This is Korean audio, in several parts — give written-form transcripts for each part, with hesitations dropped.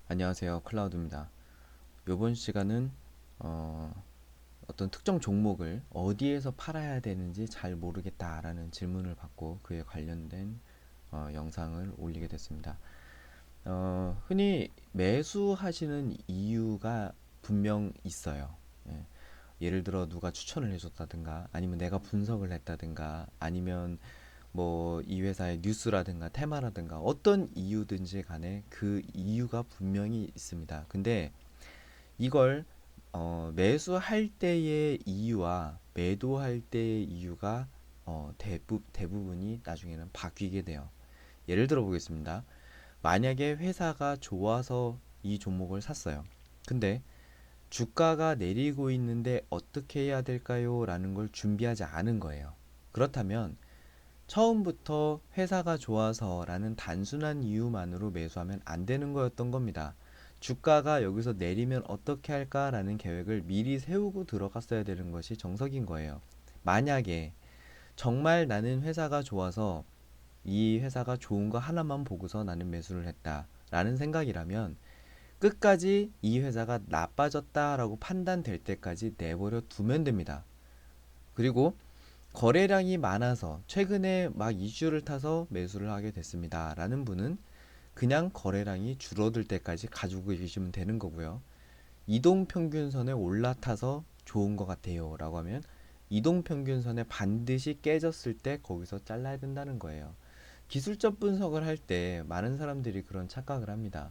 안녕하세요. 클라우드입니다. 이번 시간은 어, 어떤 특정 종목을 어디에서 팔아야 되는지 잘 모르겠다라는 질문을 받고 그에 관련된 영상을 올리게 됐습니다. 흔히 매수하시는 이유가 분명 있어요. 예. 예를 들어 누가 추천을 해줬다든가 아니면 내가 분석을 했다든가 아니면 뭐 이 회사의 뉴스라든가 테마라든가 어떤 이유든지 간에 그 이유가 분명히 있습니다. 근데 이걸 매수할 때의 이유와 매도할 때의 이유가 대부분이 나중에는 바뀌게 돼요. 예를 들어 보겠습니다. 만약에 회사가 좋아서 이 종목을 샀어요. 근데 주가가 내리고 있는데 어떻게 해야 될까요? 라는 걸 준비하지 않은 거예요. 그렇다면 처음부터 회사가 좋아서라는 단순한 이유만으로 매수하면 안 되는 거였던 겁니다. 주가가 여기서 내리면 어떻게 할까라는 계획을 미리 세우고 들어갔어야 되는 것이 정석인 거예요. 만약에 정말 나는 회사가 좋아서 이 회사가 좋은 거 하나만 보고서 나는 매수를 했다라는 생각이라면 끝까지 이 회사가 나빠졌다라고 판단될 때까지 내버려 두면 됩니다. 그리고 거래량이 많아서 최근에 막 이슈를 타서 매수를 하게 됐습니다. 라는 분은 그냥 거래량이 줄어들 때까지 가지고 계시면 되는 거고요. 이동평균선에 올라타서 좋은 것 같아요. 라고 하면 이동평균선에 반드시 깨졌을 때 거기서 잘라야 된다는 거예요. 기술적 분석을 할 때 많은 사람들이 그런 착각을 합니다.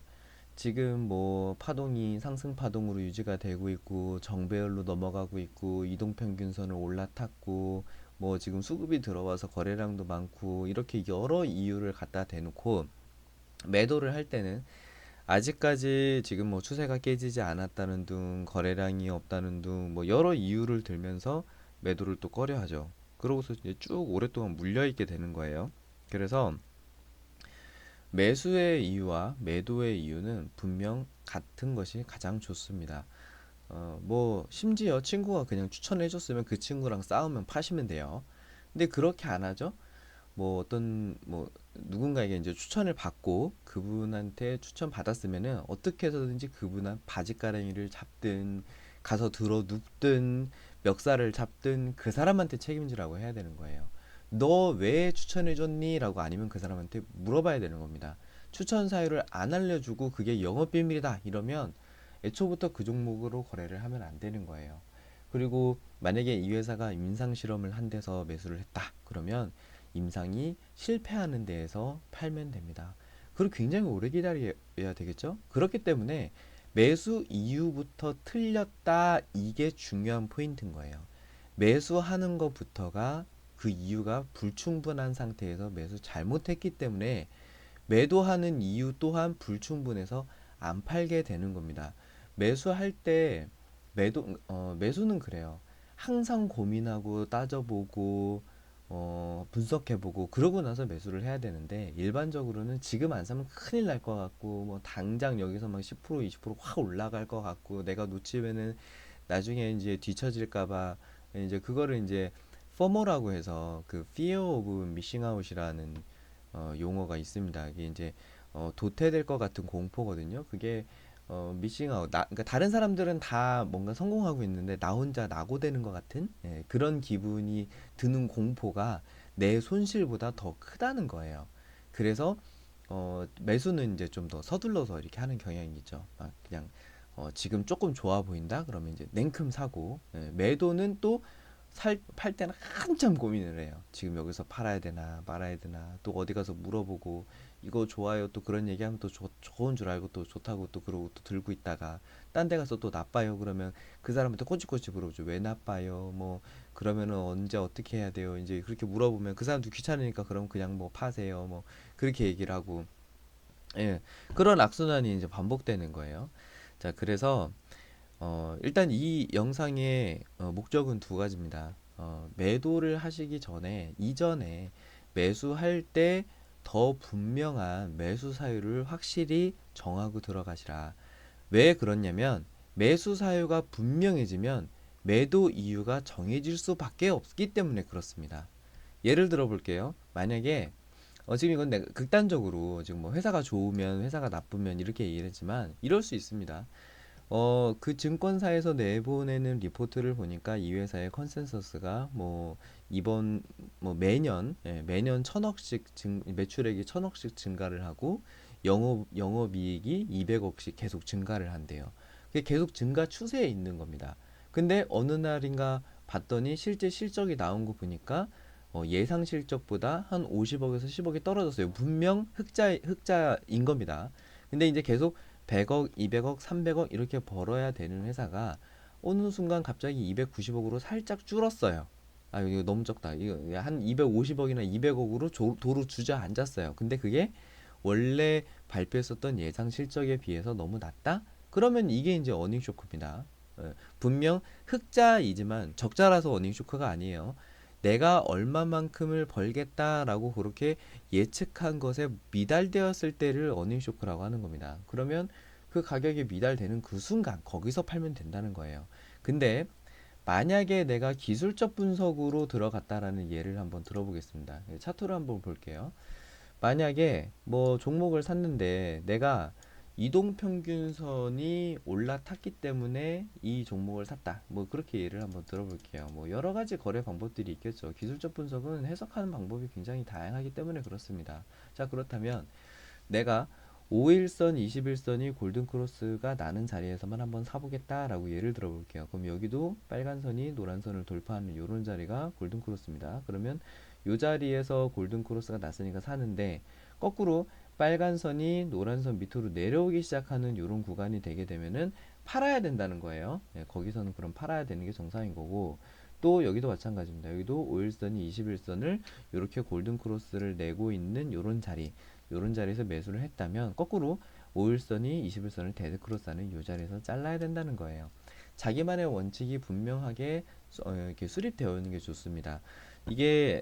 지금 뭐 파동이 상승 파동으로 유지가 되고 있고 정배열로 넘어가고 있고 이동평균선을 올라탔고 뭐 지금 수급이 들어와서 거래량도 많고 이렇게 여러 이유를 갖다 대놓고 매도를 할 때는 아직까지 지금 뭐 추세가 깨지지 않았다는 둥 거래량이 없다는 둥 뭐 여러 이유를 들면서 매도를 또 꺼려 하죠. 그러고서 이제 쭉 오랫동안 물려 있게 되는 거예요. 그래서 매수의 이유와 매도의 이유는 분명 같은 것이 가장 좋습니다. 뭐 심지어 친구가 그냥 추천해 줬으면 그 친구랑 싸우면 파시면 돼요. 근데 그렇게 안 하죠. 뭐 어떤 뭐 누군가에게 이제 추천을 받고 그분한테 추천 받았으면은 어떻게 해서든지 그분한 바지가랑이를 잡든 가서 들어 눕든 멱살을 잡든 그 사람한테 책임지라고 해야 되는 거예요. 너 왜 추천해줬니? 라고 아니면 그 사람한테 물어봐야 되는 겁니다. 추천 사유를 안 알려주고 그게 영업비밀이다 이러면 애초부터 그 종목으로 거래를 하면 안 되는 거예요. 그리고 만약에 이 회사가 임상 실험을 한 데서 매수를 했다 그러면 임상이 실패하는 데에서 팔면 됩니다. 그리고 굉장히 오래 기다려야 되겠죠? 그렇기 때문에 매수 이유부터 틀렸다 이게 중요한 포인트인 거예요. 매수하는 것부터가 그 이유가 불충분한 상태에서 매수 잘못했기 때문에 매도하는 이유 또한 불충분해서 안 팔게 되는 겁니다. 매수할 때 매수는 그래요. 항상 고민하고 따져보고 분석해보고 그러고 나서 매수를 해야 되는데 일반적으로는 지금 안 사면 큰일 날 것 같고 뭐 당장 여기서 막 10% 20%확 올라갈 것 같고 내가 놓치면은 나중에 이제 뒤처질까봐 이제 그거를 이제 FOMO라고 해서 그 Fear of Missing Out이라는 용어가 있습니다. 이게 이제 도태될 것 같은 공포거든요. 그게 미싱아웃 그러니까 다른 사람들은 다 뭔가 성공하고 있는데 나 혼자 낙오되는 것 같은 그런 기분이 드는 공포가 내 손실보다 더 크다는 거예요. 그래서 매수는 이제 좀 더 서둘러서 이렇게 하는 경향이 있죠. 그냥 지금 조금 좋아 보인다 그러면 이제 냉큼 사고 매도는 또 팔 때는 한참 고민을 해요. 지금 여기서 팔아야 되나 말아야 되나 또 어디 가서 물어보고 이거 좋아요 또 그런 얘기하면 또 좋은 줄 알고 또 좋다고 또 그러고 또 들고 있다가 딴 데 가서 또 나빠요 그러면 그 사람한테 꼬치꼬치 물어보죠. 왜 나빠요 뭐 그러면은 언제 어떻게 해야 돼요 이제 그렇게 물어보면 그 사람도 귀찮으니까 그럼 그냥 뭐 파세요 뭐 그렇게 얘기를 하고 예 그런 악순환이 이제 반복되는 거예요. 자 그래서 일단 이 영상의 목적은 두 가지입니다. 매도를 하시기 전에 이전에 매수할 때 더 분명한 매수 사유를 확실히 정하고 들어가시라. 왜 그렇냐면 매수 사유가 분명해지면 매도 이유가 정해질 수밖에 없기 때문에 그렇습니다. 예를 들어 볼게요. 만약에 지금 이건 내가 극단적으로 지금 뭐 회사가 좋으면 회사가 나쁘면 이렇게 얘기를 했지만 이럴 수 있습니다. 그 증권사에서 내보내는 리포트를 보니까 이 회사의 컨센서스가 뭐 이번 뭐 매년 천억씩 매출액이 천억씩 증가를 하고 영업이익이 200억씩 계속 증가를 한대요. 그게 계속 증가 추세에 있는 겁니다. 근데 어느 날인가 봤더니 실제 실적이 나온 거 보니까 예상 실적보다 한 50억에서 10억이 떨어졌어요. 분명 흑자인 겁니다. 근데 이제 계속 100억, 200억, 300억 이렇게 벌어야 되는 회사가 어느 순간 갑자기 290억으로 살짝 줄었어요. 아, 이거 너무 적다. 이거 한 250억이나 200억으로 도로 주저앉았어요. 근데 그게 원래 발표했었던 예상 실적에 비해서 너무 낮다? 그러면 이게 이제 어닝 쇼크입니다. 분명 흑자이지만 적자라서 어닝 쇼크가 아니에요. 내가 얼마만큼을 벌겠다라고 그렇게 예측한 것에 미달되었을 때를 어닝 쇼크라고 하는 겁니다. 그러면 그 가격이 미달되는 그 순간 거기서 팔면 된다는 거예요. 근데 만약에 내가 기술적 분석으로 들어갔다라는 예를 한번 들어보겠습니다. 차트를 한번 볼게요. 만약에 뭐 종목을 샀는데 내가 이동평균선이 올라탔기 때문에 이 종목을 샀다. 뭐 그렇게 예를 한번 들어볼게요. 뭐 여러 가지 거래 방법들이 있겠죠. 기술적 분석은 해석하는 방법이 굉장히 다양하기 때문에 그렇습니다. 자, 그렇다면 내가 5일선, 21선이 골든크로스가 나는 자리에서만 한번 사보겠다라고 예를 들어볼게요. 그럼 여기도 빨간 선이 노란 선을 돌파하는 이런 자리가 골든크로스입니다. 그러면 이 자리에서 골든크로스가 났으니까 사는데 거꾸로 빨간 선이 노란 선 밑으로 내려오기 시작하는 이런 구간이 되게 되면은 팔아야 된다는 거예요. 네, 거기서는 그럼 팔아야 되는 게 정상인 거고 또 여기도 마찬가지입니다. 여기도 5일선이 21선을 이렇게 골든크로스를 내고 있는 이런 자리 요런 자리에서 매수를 했다면 거꾸로 5일선이 21선을 데드크로스하는 이 자리에서 잘라야 된다는 거예요. 자기만의 원칙이 분명하게 이렇게 수립되어 있는 게 좋습니다. 이게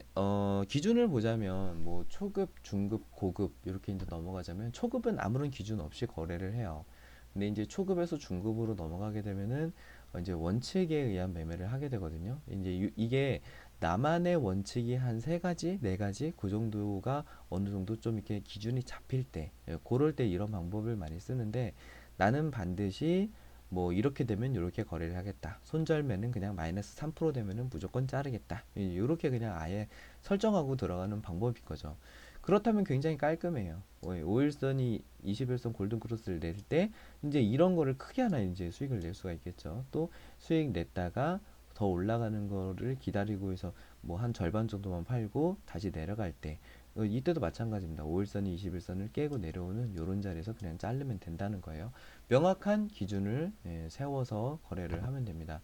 기준을 보자면 뭐 초급, 중급, 고급 이렇게 이제 넘어가자면 초급은 아무런 기준 없이 거래를 해요. 근데 이제 초급에서 중급으로 넘어가게 되면은 이제 원칙에 의한 매매를 하게 되거든요. 이제 이게 나만의 원칙이 한 세 가지, 네 가지 그 정도가 어느 정도 좀 이렇게 기준이 잡힐 때, 그럴 때 이런 방법을 많이 쓰는데 나는 반드시 뭐 이렇게 되면 이렇게 거래를 하겠다. 손절매는 그냥 마이너스 3% 되면은 무조건 자르겠다. 이렇게 그냥 아예 설정하고 들어가는 방법인 거죠. 그렇다면 굉장히 깔끔해요. 5일선이 21선 골든크로스를 낼 때 이제 이런 거를 크게 하나 이제 수익을 낼 수가 있겠죠. 또 수익 냈다가 더 올라가는 거를 기다리고 해서 뭐 한 절반 정도만 팔고 다시 내려갈 때 이때도 마찬가지입니다. 5일선이 21선을 깨고 내려오는 요런 자리에서 그냥 자르면 된다는 거예요. 명확한 기준을 세워서 거래를 하면 됩니다.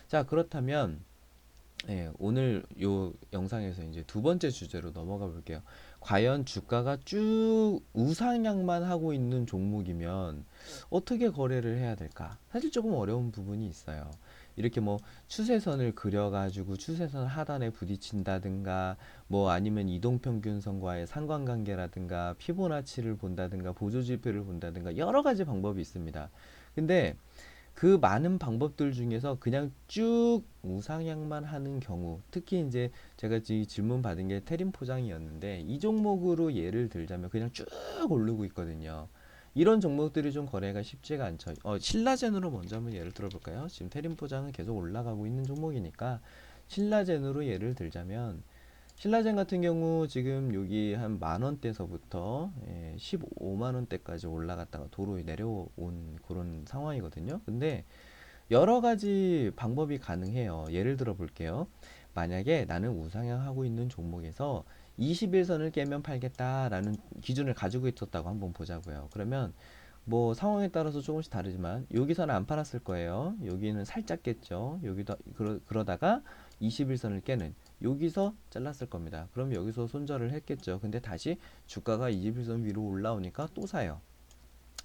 자, 그렇다면 오늘 요 영상에서 이제 두 번째 주제로 넘어가 볼게요. 과연 주가가 쭉 우상향만 하고 있는 종목이면 어떻게 거래를 해야 될까? 사실 조금 어려운 부분이 있어요. 이렇게 뭐 추세선을 그려가지고 추세선 하단에 부딪힌다든가 뭐 아니면 이동평균선과의 상관관계라든가 피보나치를 본다든가 보조지표를 본다든가 여러 가지 방법이 있습니다. 근데 그 많은 방법들 중에서 그냥 쭉 우상향만 하는 경우, 특히 이제 제가 질문 받은 게 테린 포장이었는데 이 종목으로 예를 들자면 그냥 쭉 오르고 있거든요. 이런 종목들이 좀 거래가 쉽지가 않죠. 신라젠으로 먼저 한번 예를 들어볼까요? 지금 테린 포장은 계속 올라가고 있는 종목이니까 신라젠으로 예를 들자면 신라젠 같은 경우 지금 여기 한 만원대서부터 15만원대까지 올라갔다가 도로 내려온 그런 상황이거든요. 근데 여러 가지 방법이 가능해요. 예를 들어 볼게요. 만약에 나는 우상향 하고 있는 종목에서 21선을 깨면 팔겠다라는 기준을 가지고 있었다고 한번 보자고요. 그러면 뭐 상황에 따라서 조금씩 다르지만 여기서는 안 팔았을 거예요. 여기는 살짝 깼죠. 여기도 그러다가 21선을 깨는 여기서 잘랐을 겁니다. 그럼 여기서 손절을 했겠죠. 근데 다시 주가가 21선 위로 올라오니까 또 사요.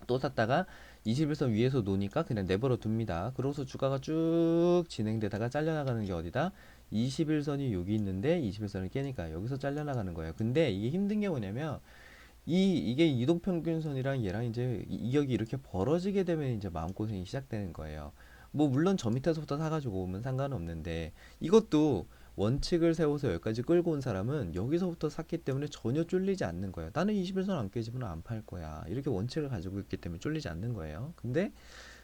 또 샀다가 21선 위에서 노니까 그냥 내버려 둡니다. 그러고서 주가가 쭉 진행되다가 잘려나가는 게 어디다? 21선이 여기 있는데 21선을 깨니까 여기서 잘려나가는 거예요. 근데 이게 힘든 게 뭐냐면 이게 이동평균선이랑 얘랑 이제 이격이 이렇게 벌어지게 되면 이제 마음고생이 시작되는 거예요. 뭐 물론 저 밑에서부터 사가지고 오면 상관없는데 이것도 원칙을 세워서 여기까지 끌고 온 사람은 여기서부터 샀기 때문에 전혀 쫄리지 않는 거예요. 나는 21선 안 깨지면 안 팔 거야. 이렇게 원칙을 가지고 있기 때문에 쫄리지 않는 거예요. 근데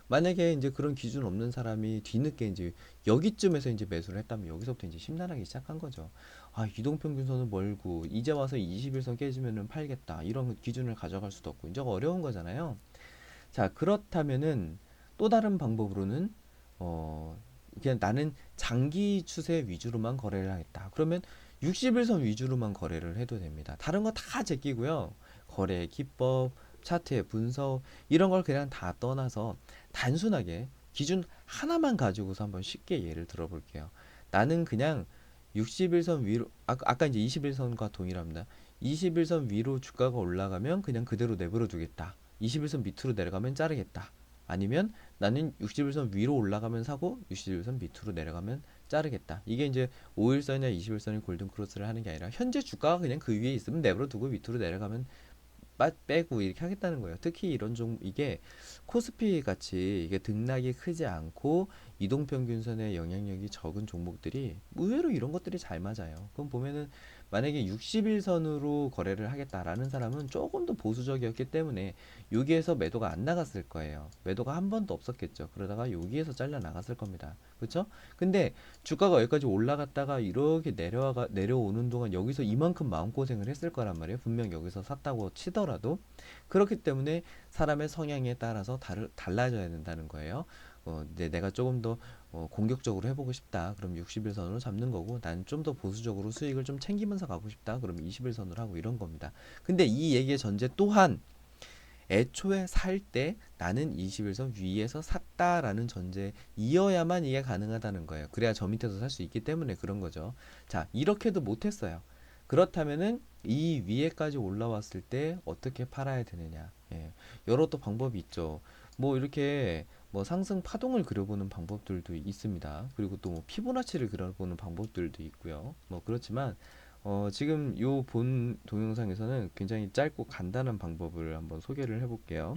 만약에 이제 그런 기준 없는 사람이 뒤늦게 이제 여기쯤에서 이제 매수를 했다면 여기서부터 이제 심란하기 시작한 거죠. 아, 이동평균선은 멀고 이제 와서 21선 깨지면은 팔겠다. 이런 기준을 가져갈 수도 없고 이제 어려운 거잖아요. 자, 그렇다면은 또 다른 방법으로는 그냥 나는 장기 추세 위주로만 거래를 하겠다. 그러면 60일선 위주로만 거래를 해도 됩니다. 다른 거 다 제끼고요. 거래 기법, 차트의 분석 이런 걸 그냥 다 떠나서 단순하게 기준 하나만 가지고서 한번 쉽게 예를 들어 볼게요. 나는 그냥 60일선 위로 아까 이제 21선과 동일합니다. 21선 위로 주가가 올라가면 그냥 그대로 내버려 두겠다. 21선 밑으로 내려가면 자르겠다. 아니면 나는 60일선 위로 올라가면 사고 60일선 밑으로 내려가면 자르겠다. 이게 이제 5일선이나 20일선이 골든 크로스를 하는 게 아니라 현재 주가가 그냥 그 위에 있으면 내버려 두고 밑으로 내려가면 빼고 이렇게 하겠다는 거예요. 특히 이런 이게 코스피 같이 이게 등락이 크지 않고 이동평균선의 영향력이 적은 종목들이 의외로 이런 것들이 잘 맞아요. 그럼 보면은 만약에 60일선으로 거래를 하겠다라는 사람은 조금 더 보수적이었기 때문에 여기에서 매도가 안 나갔을 거예요. 매도가 한 번도 없었겠죠. 그러다가 여기에서 잘려 나갔을 겁니다. 그렇죠? 근데 주가가 여기까지 올라갔다가 이렇게 내려오는 동안 여기서 이만큼 마음고생을 했을 거란 말이에요. 분명 여기서 샀다고 치더라도. 그렇기 때문에 사람의 성향에 따라서 달라져야 된다는 거예요. 내가 조금 더 공격적으로 해보고 싶다. 그럼 60일선으로 잡는 거고, 난 좀 더 보수적으로 수익을 좀 챙기면서 가고 싶다. 그럼 20일선으로 하고 이런 겁니다. 근데 이 얘기의 전제 또한 애초에 살 때 나는 21선 위에서 샀다라는 전제이어야만 이게 가능하다는 거예요. 그래야 저 밑에서 살 수 있기 때문에 그런 거죠. 자, 이렇게도 못했어요. 그렇다면은 이 위에까지 올라왔을 때 어떻게 팔아야 되느냐. 예, 여러 또 방법이 있죠. 뭐 이렇게 뭐 상승 파동을 그려보는 방법들도 있습니다. 그리고 또 뭐 피보나치를 그려보는 방법들도 있고요. 뭐 그렇지만 지금 요 본 동영상에서는 굉장히 짧고 간단한 방법을 한번 소개를 해볼게요.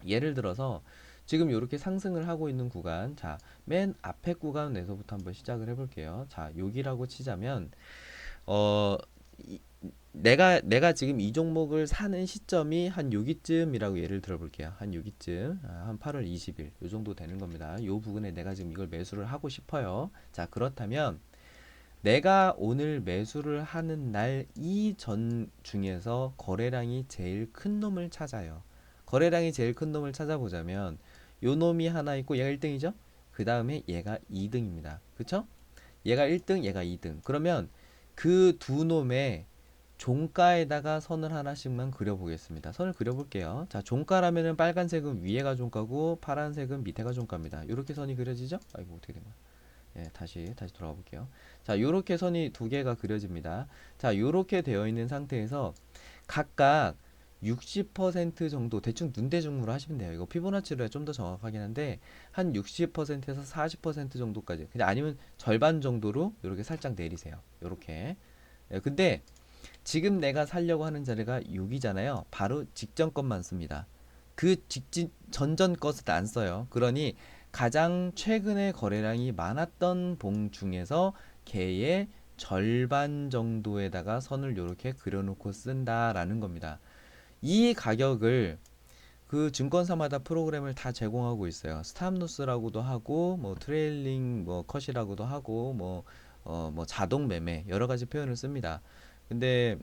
예를 들어서 지금 이렇게 상승을 하고 있는 구간, 자, 맨 앞에 구간에서부터 한번 시작을 해볼게요. 자, 여기라고 치자면, 어, 이- 내가 지금 이 종목을 사는 시점이 한 여기쯤이라고 예를 들어 볼게요. 한 여기쯤, 한 8월 20일, 요 정도 되는 겁니다. 요 부분에 내가 지금 이걸 매수를 하고 싶어요. 자, 그렇다면, 내가 오늘 매수를 하는 날 이 전 중에서 거래량이 제일 큰 놈을 찾아요. 거래량이 제일 큰 놈을 찾아보자면 요 놈이 하나 있고 얘가 1등이죠? 그 다음에 얘가 2등입니다. 그쵸? 얘가 1등, 얘가 2등. 그러면 그 두 놈의 종가에다가 선을 하나씩만 그려보겠습니다. 선을 그려볼게요. 자, 종가라면은 빨간색은 위에가 종가고 파란색은 밑에가 종가입니다. 이렇게 선이 그려지죠? 아이고, 어떻게 된 거야? 예, 다시 돌아가 볼게요. 자, 요렇게 선이 두 개가 그려집니다. 자, 요렇게 되어 있는 상태에서 각각 60% 정도 대충 눈대중으로 하시면 돼요. 이거 피보나치로 좀 더 정확하긴 한데 한 60%에서 40% 정도까지 그냥 아니면 절반 정도로 이렇게 살짝 내리세요. 요렇게. 예, 근데 지금 내가 살려고 하는 자리가 6이잖아요. 바로 직전 것만 씁니다. 그 전전 것은 안 써요. 그러니 가장 최근에 거래량이 많았던 봉 중에서 걔의 절반 정도에다가 선을 이렇게 그려놓고 쓴다라는 겁니다. 이 가격을 그 증권사마다 프로그램을 다 제공하고 있어요. 스탑로스라고도 하고 뭐 트레일링 뭐 컷이라고도 하고 뭐 자동 매매 여러 가지 표현을 씁니다. 근데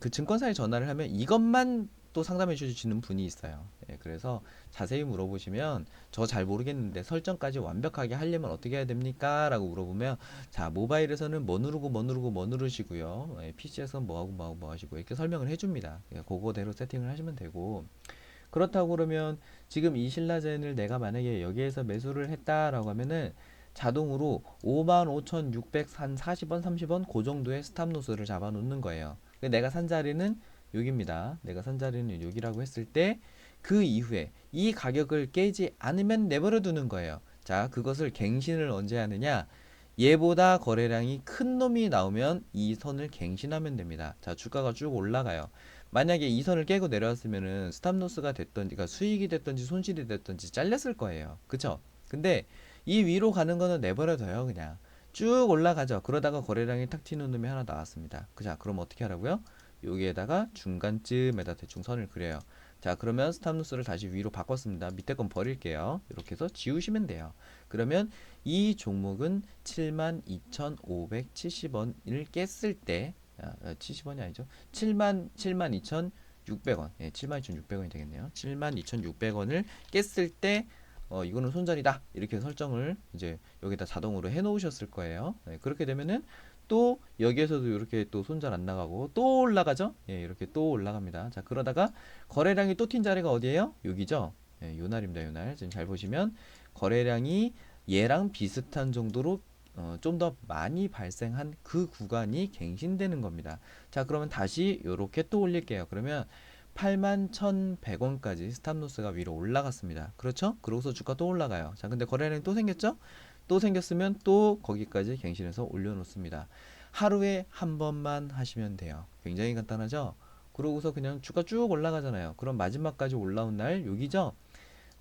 그 증권사에 전화를 하면 이것만 또 상담해 주시는 분이 있어요. 예, 그래서 자세히 물어보시면 저 잘 모르겠는데 설정까지 완벽하게 하려면 어떻게 해야 됩니까? 라고 물어보면 자, 모바일에서는 뭐 누르고 뭐 누르고 뭐 누르시고요. 예, PC에서는 뭐 하고 뭐 하고 뭐 하시고 이렇게 설명을 해줍니다. 예, 그거대로 세팅을 하시면 되고 그렇다고 그러면 지금 이 신라젠을 내가 만약에 여기에서 매수를 했다라고 하면은 자동으로 55,600한 40원, 30원 그 정도의 스탑로스를 잡아 놓는 거예요. 내가 산 자리는 여기입니다. 내가 산 자리는 여기라고 했을 때 그 이후에 이 가격을 깨지 않으면 내버려 두는 거예요. 자, 그것을 갱신을 언제 하느냐? 얘보다 거래량이 큰 놈이 나오면 이 선을 갱신하면 됩니다. 자, 주가가 쭉 올라가요. 만약에 이 선을 깨고 내려왔으면은 스탑로스가 됐던지, 그러니까 수익이 됐던지 손실이 됐던지 잘렸을 거예요. 그쵸? 근데 이 위로 가는 거는 내버려둬요, 그냥. 쭉 올라가죠. 그러다가 거래량이 탁 튀는 놈이 하나 나왔습니다. 자, 그럼 어떻게 하라고요? 여기에다가 중간쯤에다 대충 선을 그려요. 자, 그러면 스탑루스를 다시 위로 바꿨습니다. 밑에 건 버릴게요. 이렇게 해서 지우시면 돼요. 그러면 이 종목은 72,570원을 깼을 때 70원이 아니죠. 72,600원. 예, 72,600원이 되겠네요. 72,600원을 깼을 때 이거는 손절이다. 이렇게 설정을 이제 여기다 자동으로 해 놓으셨을 거예요. 네, 그렇게 되면은 또 여기에서도 이렇게 또 손절 안 나가고 또 올라가죠. 예, 이렇게 또 올라갑니다. 자, 그러다가 거래량이 또 튄 자리가 어디예요? 여기죠. 예, 요 날입니다. 요 날. 지금 잘 보시면 거래량이 얘랑 비슷한 정도로 좀 더 많이 발생한 그 구간이 갱신되는 겁니다. 자, 그러면 다시 이렇게 또 올릴게요. 그러면 81,100원까지 스탑로스가 위로 올라갔습니다. 그렇죠? 그러고서 주가 또 올라가요. 자, 근데 거래량이 또 생겼죠? 또 생겼으면 또 거기까지 갱신해서 올려놓습니다. 하루에 한 번만 하시면 돼요. 굉장히 간단하죠? 그러고서 그냥 주가 쭉 올라가잖아요. 그럼 마지막까지 올라온 날 여기죠?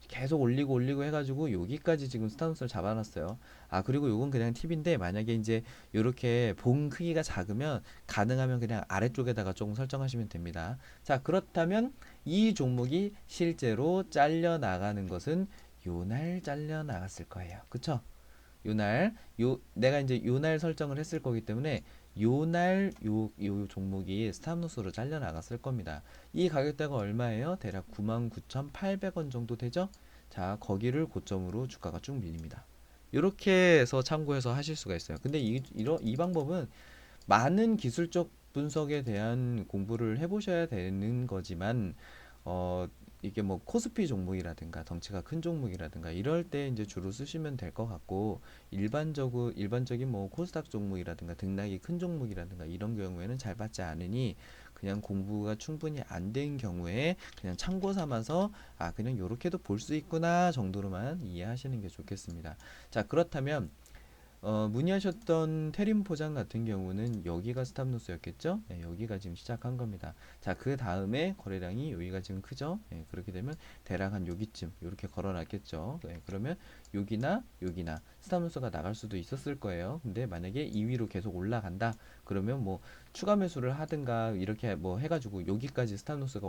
계속 올리고 올리고 해가지고 여기까지 지금 스타벅스를 잡아놨어요. 아, 그리고 요건 그냥 팁인데, 만약에 이제 요렇게 봉 크기가 작으면 가능하면 그냥 아래쪽에다가 조금 설정하시면 됩니다. 자, 그렇다면 이 종목이 실제로 잘려 나가는 것은 요 날 잘려 나갔을 거예요. 그쵸? 요날 내가 이제 요날 설정을 했을 거기 때문에 요날 요 종목이 스탑로스로 잘려 나갔을 겁니다. 이 가격대가 얼마예요? 대략 99,800원 정도 되죠? 자, 거기를 고점으로 주가가 쭉 밀립니다. 이렇게 해서 참고해서 하실 수가 있어요. 근데 이 방법은 많은 기술적 분석에 대한 공부를 해보셔야 되는 거지만, 어, 이게 뭐 코스피 종목이라든가 덩치가 큰 종목이라든가 이럴 때 이제 주로 쓰시면 될 것 같고, 일반적인 뭐 코스닥 종목이라든가 등락이 큰 종목이라든가 이런 경우에는 잘 받지 않으니, 그냥 공부가 충분히 안 된 경우에 그냥 참고 삼아서 그냥 요렇게도 볼 수 있구나 정도로만 이해하시는 게 좋겠습니다. 자, 그렇다면 문의하셨던 테림 포장 같은 경우는 여기가 스탑로스였겠죠? 네, 여기가 지금 시작한 겁니다. 자, 그 다음에 거래량이 여기가 지금 크죠? 네, 그렇게 되면 대략 한 여기쯤 이렇게 걸어놨겠죠? 네, 그러면 여기나 스탑로스가 나갈 수도 있었을 거예요. 근데 만약에 2위로 계속 올라간다. 그러면 뭐 추가 매수를 하든가 이렇게 뭐 해가지고 여기까지 스탑로스가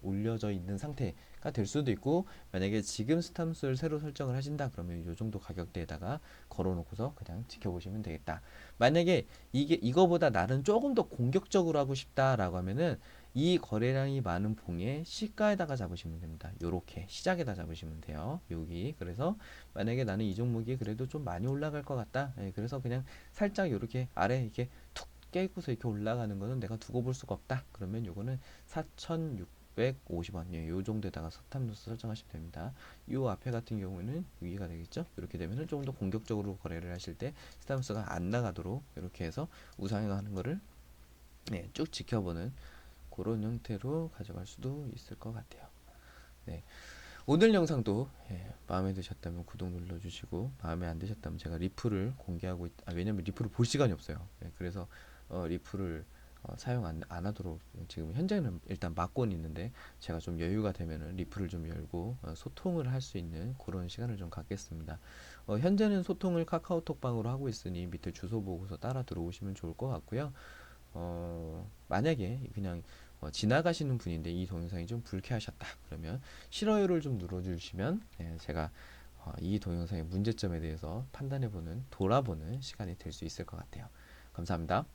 올려져 있는 상태가 될 수도 있고, 만약에 지금 스탑로스를 새로 설정을 하신다. 그러면 이 정도 가격대에다가 걸어놓고서 그냥 지켜보시면 되겠다. 만약에 이거보다 나는 조금 더 공격적으로 하고 싶다라고 하면은 이 거래량이 많은 봉에 시가에다가 잡으시면 됩니다. 요렇게 시작에다 잡으시면 돼요. 여기. 그래서 만약에 나는 이 종목이 그래도 좀 많이 올라갈 것 같다. 예, 그래서 그냥 살짝 요렇게 아래 이렇게 툭 깨고서 이렇게 올라가는 거는 내가 두고 볼 수가 없다. 그러면 요거는 4,650원, 예, 요 정도에다가 스탑로스 설정하시면 됩니다. 요 앞에 같은 경우에는 여기가 되겠죠. 이렇게 되면은 조금 더 공격적으로 거래를 하실 때 스탑로스가 안 나가도록 이렇게 해서 우상향하는 거를 쭉 지켜보는 그런 형태로 가져갈 수도 있을 것 같아요. 네. 오늘 영상도 마음에 드셨다면 구독 눌러주시고, 마음에 안 드셨다면 제가 리플을 공개하고 왜냐면 리플을 볼 시간이 없어요. 그래서 리플을 사용 안 하도록 지금 현재는 일단 막고는 있는데, 제가 좀 여유가 되면은 리플을 좀 열고 소통을 할 수 있는 그런 시간을 좀 갖겠습니다. 현재는 소통을 카카오톡방으로 하고 있으니 밑에 주소 보고서 따라 들어오시면 좋을 것 같고요. 만약에 그냥 지나가시는 분인데 이 동영상이 좀 불쾌하셨다 그러면 싫어요를 좀 눌러주시면 제가 이 동영상의 문제점에 대해서 판단해보는, 돌아보는 시간이 될 수 있을 것 같아요. 감사합니다.